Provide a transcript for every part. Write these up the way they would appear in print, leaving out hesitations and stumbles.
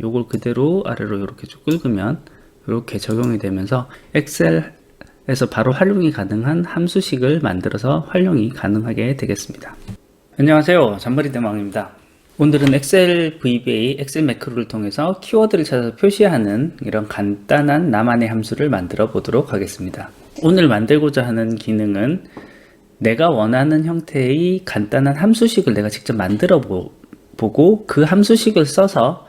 요걸 그대로 아래로 이렇게 쭉 긁으면 이렇게 적용이 되면서 엑셀에서 바로 활용이 가능한 함수식을 만들어서 활용이 가능하게 되겠습니다. 안녕하세요, 잔머리 대망입니다. 오늘은 엑셀 VBA, 엑셀 매크로를 통해서 키워드를 찾아서 표시하는 이런 간단한 나만의 함수를 만들어 보도록 하겠습니다. 오늘 만들고자 하는 기능은 내가 원하는 형태의 간단한 함수식을 내가 직접 만들어 보고 그 함수식을 써서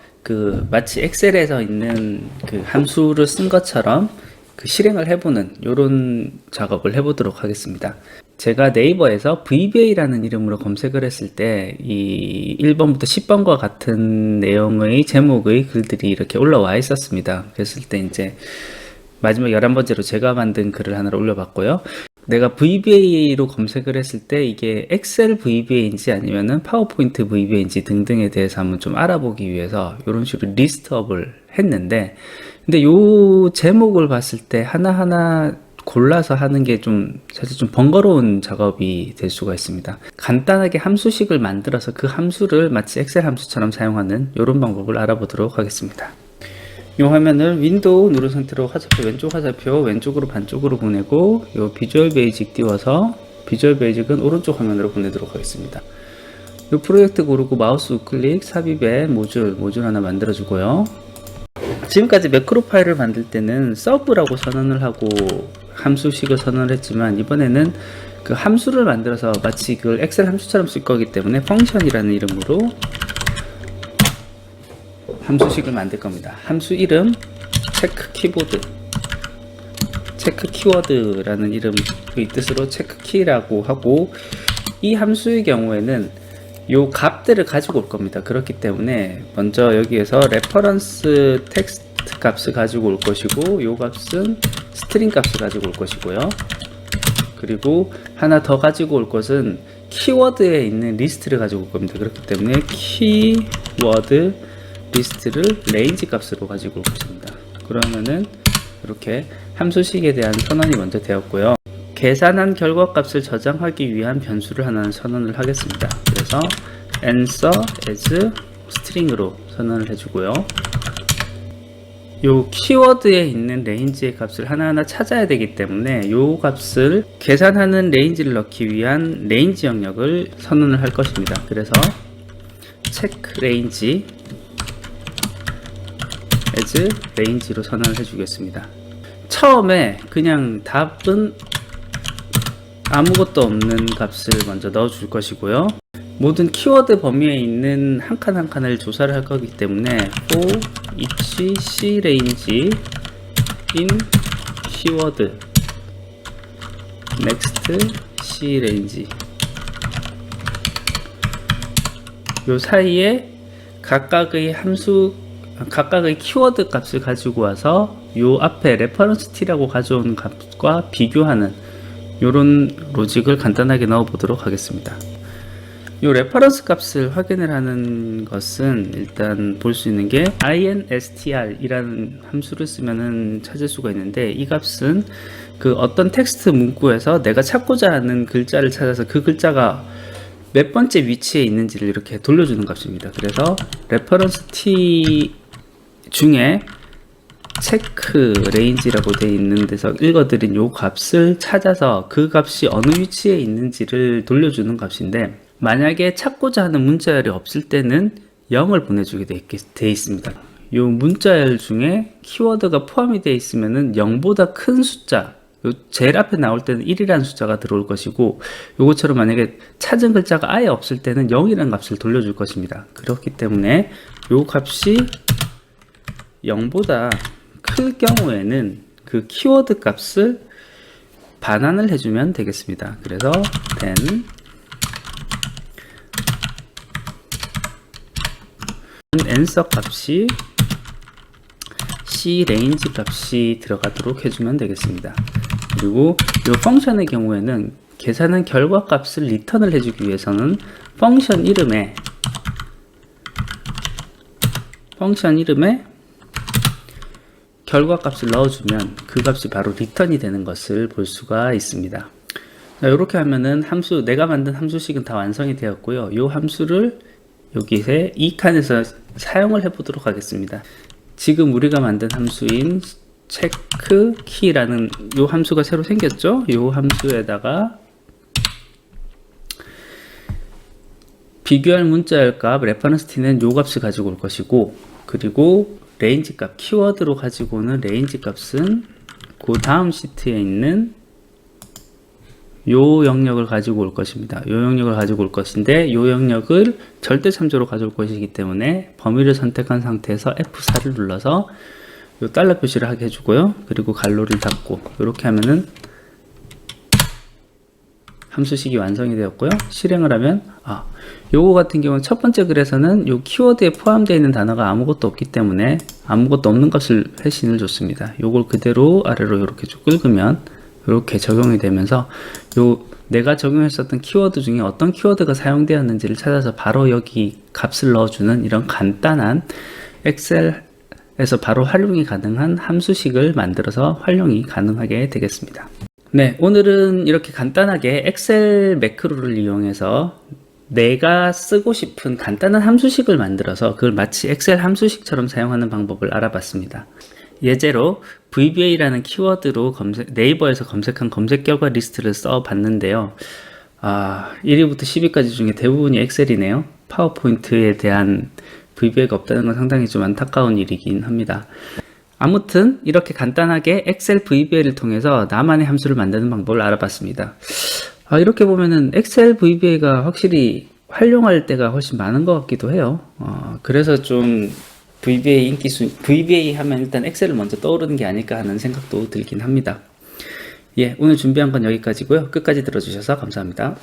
마치 엑셀에서 있는 그 함수를 쓴 것처럼 실행을 해보는 이런 작업을 해보도록 하겠습니다. 제가 네이버에서 VBA라는 이름으로 검색을 했을 때 이 1번부터 10번과 같은 내용의 제목의 글들이 이렇게 올라와 있었습니다. 그랬을 때 이제 마지막 11번째로 제가 만든 글을 하나를 올려봤고요. 내가 VBA로 검색을 했을 때 이게 엑셀 VBA인지 아니면은 파워포인트 VBA인지 등등에 대해서 한번 좀 알아보기 위해서 이런 식으로 리스트업을 했는데, 근데 요 제목을 봤을 때 하나하나 골라서 하는 게 사실 좀 번거로운 작업이 될 수가 있습니다. 간단하게 함수식을 만들어서 그 함수를 마치 엑셀 함수처럼 사용하는 이런 방법을 알아보도록 하겠습니다. 이 화면을 윈도우 누른 상태로 화살표 왼쪽 화살표 왼쪽으로 반쪽으로 보내고 요 비주얼 베이직 띄워서 비주얼 베이직은 오른쪽 화면으로 보내도록 하겠습니다. 요 프로젝트 고르고 마우스 우클릭 삽입에 모듈 하나 만들어 주고요. 지금까지 매크로 파일을 만들 때는 서브라고 선언을 하고 함수식을 선언을 했지만, 이번에는 그 함수를 만들어서 마치 그걸 엑셀 함수처럼 쓸 거기 때문에 펑션이라는 이름으로 함수식을 만들 겁니다. 함수 이름 체크 키보드, 체크 키워드라는 이름의 뜻으로 체크 키라고 하고, 이 함수의 경우에는 요 값들을 가지고 올 겁니다. 그렇기 때문에 먼저 여기에서 레퍼런스 텍스트 값을 가지고 올 것이고, 요 값은 스트링 값을 가지고 올 것이고요. 그리고 하나 더 가지고 올 것은 키워드에 있는 리스트를 가지고 올 겁니다. 그렇기 때문에 키워드 리스트를 레인지 값으로 가지고 올 것입니다. 그러면은 이렇게 함수식에 대한 선언이 먼저 되었고요. 계산한 결과 값을 저장하기 위한 변수를 하나는 선언을 하겠습니다. 그래서 answer as string으로 선언을 해주고요. 요 키워드에 있는 레인지의 값을 하나하나 찾아야 되기 때문에 요 값을 계산하는 레인지를 넣기 위한 레인지 영역을 선언을 할 것입니다. 그래서 check range as range로 선언을 해주겠습니다. 처음에 그냥 답은 아무것도 없는 값을 먼저 넣어 줄 것이고요. 모든 키워드 범위에 있는 한 칸 한 칸을 조사를 할 거기 때문에 for each c range in keyword next c range, 요 사이에 각각의 키워드 값을 가지고 와서 요 앞에 레퍼런스 t라고 가져온 값과 비교하는 요런 로직을 간단하게 넣어 보도록 하겠습니다. 요 레퍼런스 값을 확인을 하는 것은 일단 볼 수 있는 게 instr 이라는 함수를 쓰면은 찾을 수가 있는데, 이 값은 그 어떤 텍스트 문구에서 내가 찾고자 하는 글자를 찾아서 그 글자가 몇 번째 위치에 있는지를 이렇게 돌려주는 값입니다. 그래서 레퍼런스 t 중에 체크 레인지라고 되어 있는 데서 읽어드린 요 값을 찾아서 그 값이 어느 위치에 있는지를 돌려주는 값인데, 만약에 찾고자 하는 문자열이 없을 때는 0을 보내주게 되어 있습니다. 요 문자열 중에 키워드가 포함이 되어 있으면은 0보다 큰 숫자, 요 제일 앞에 나올 때는 1이라는 숫자가 들어올 것이고, 요것처럼 만약에 찾은 글자가 아예 없을 때는 0이라는 값을 돌려줄 것입니다. 그렇기 때문에 요 값이 0보다 클 경우에는 그 키워드 값을 반환을 해주면 되겠습니다. 그래서 then answer 값이 c range 값이 들어가도록 해주면 되겠습니다. 그리고 이 펑션의 경우에는 계산한 결과 값을 리턴을 해주기 위해서는 펑션 이름에 결과 값을 넣어주면 그 값이 바로 리턴이 되는 것을 볼 수가 있습니다. 자, 이렇게 하면은 내가 만든 함수식은 다 완성이 되었고요. 이 함수를 여기에 이 칸에서 사용을 해보도록 하겠습니다. 지금 우리가 만든 함수인 체크 키라는 요 함수가 새로 생겼죠? 요 함수에다가 비교할 문자열 값 레퍼런스 t는 요 값을 가지고 올 것이고, 그리고 레인지 값 키워드로 가지고 오는 레인지 값은 그 다음 시트에 있는 요 영역을 가지고 올 것입니다. 요 영역을 가지고 올 것인데, 요 영역을 절대 참조로 가져올 것이기 때문에 범위를 선택한 상태에서 F4를 눌러서 요 달러 표시를 하게 해주고요. 그리고 괄호를 닫고 이렇게 하면은 함수식이 완성이 되었고요. 실행을 하면 요거 같은 경우는 첫 번째 글에서는 요 키워드에 포함되어 있는 단어가 아무것도 없기 때문에 아무것도 없는 것을 회신을 줬습니다. 요걸 그대로 아래로 이렇게 쭉 긁으면 이렇게 적용이 되면서 요 내가 적용했었던 키워드 중에 어떤 키워드가 사용되었는지를 찾아서 바로 여기 값을 넣어주는 이런 간단한 엑셀에서 바로 활용이 가능한 함수식을 만들어서 활용이 가능하게 되겠습니다. 네, 오늘은 이렇게 간단하게 엑셀 매크로를 이용해서 내가 쓰고 싶은 간단한 함수식을 만들어서 그걸 마치 엑셀 함수식처럼 사용하는 방법을 알아봤습니다. 예제로 VBA라는 키워드로 네이버에서 검색한 검색 결과 리스트를 써봤는데요. 1위부터 10위까지 중에 대부분이 엑셀이네요. 파워포인트에 대한 VBA가 없다는 건 상당히 좀 안타까운 일이긴 합니다. 아무튼 이렇게 간단하게 엑셀 VBA를 통해서 나만의 함수를 만드는 방법을 알아봤습니다. 이렇게 보면은 엑셀 VBA가 확실히 활용할 때가 훨씬 많은 것 같기도 해요. 그래서 좀 VBA 하면 일단 엑셀을 먼저 떠오르는 게 아닐까 하는 생각도 들긴 합니다. 예, 오늘 준비한 건 여기까지고요. 끝까지 들어주셔서 감사합니다.